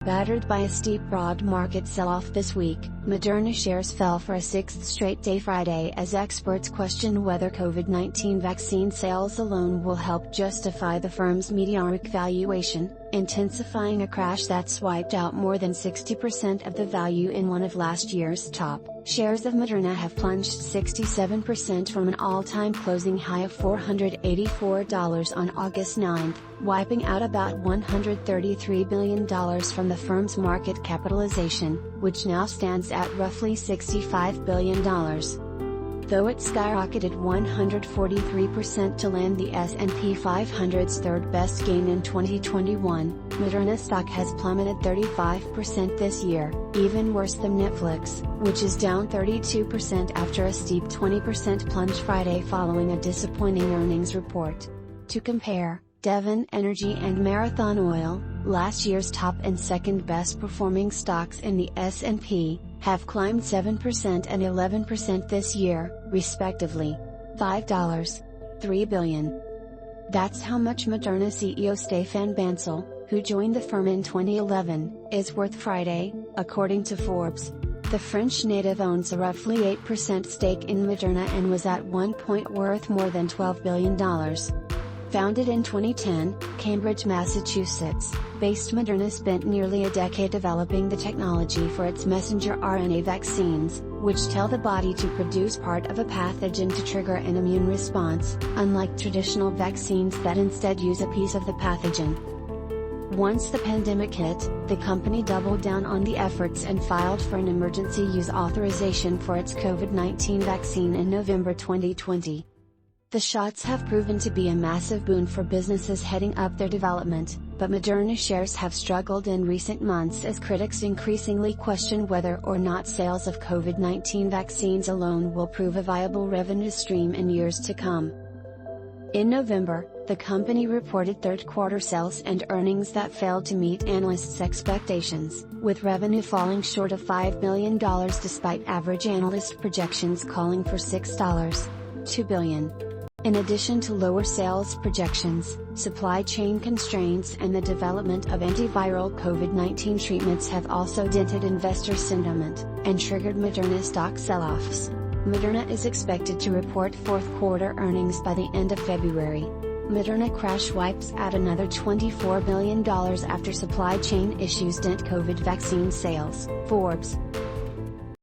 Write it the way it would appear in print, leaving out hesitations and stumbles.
Battered by a steep broad market sell-off this week, Moderna shares fell for a sixth straight day Friday as experts question whether COVID-19 vaccine sales alone will help justify the firm's meteoric valuation, intensifying a crash that's wiped out more than 60% of the value in one of last year's top. Shares of Moderna have plunged 67% from an all-time closing high of $484 on August 9, wiping out about $133 billion from the firm's market capitalization, which now stands at roughly $65 billion. Though it skyrocketed 143% to land the S&P 500's third best gain in 2021, Moderna stock has plummeted 35% this year, even worse than Netflix, which is down 32% after a steep 20% plunge Friday following a disappointing earnings report. To compare, Devon Energy and Marathon Oil, last year's top and second best performing stocks in the S&P, have climbed 7% and 11% this year, respectively. $3 billion. That's how much Moderna CEO Stéphane Bancel, who joined the firm in 2011, is worth Friday, according to Forbes. The French native owns a roughly 8% stake in Moderna and was at one point worth more than $12 billion. Founded in 2010, Cambridge, Massachusetts, based Moderna spent nearly a decade developing the technology for its messenger RNA vaccines, which tell the body to produce part of a pathogen to trigger an immune response, unlike traditional vaccines that instead use a piece of the pathogen. Once the pandemic hit, the company doubled down on the efforts and filed for an emergency use authorization for its COVID-19 vaccine in November 2020. The shots have proven to be a massive boon for businesses heading up their development, but Moderna shares have struggled in recent months as critics increasingly question whether or not sales of COVID-19 vaccines alone will prove a viable revenue stream in years to come. In November, the company reported third-quarter sales and earnings that failed to meet analysts' expectations, with revenue falling short of $5 billion despite average analyst projections calling for $6.2 billion. In addition to lower sales projections, supply chain constraints and the development of antiviral COVID-19 treatments have also dented investor sentiment, and triggered Moderna stock sell-offs. Moderna is expected to report fourth-quarter earnings by the end of February. Moderna crash wipes out another $24 billion after supply chain issues dent COVID vaccine sales, Forbes.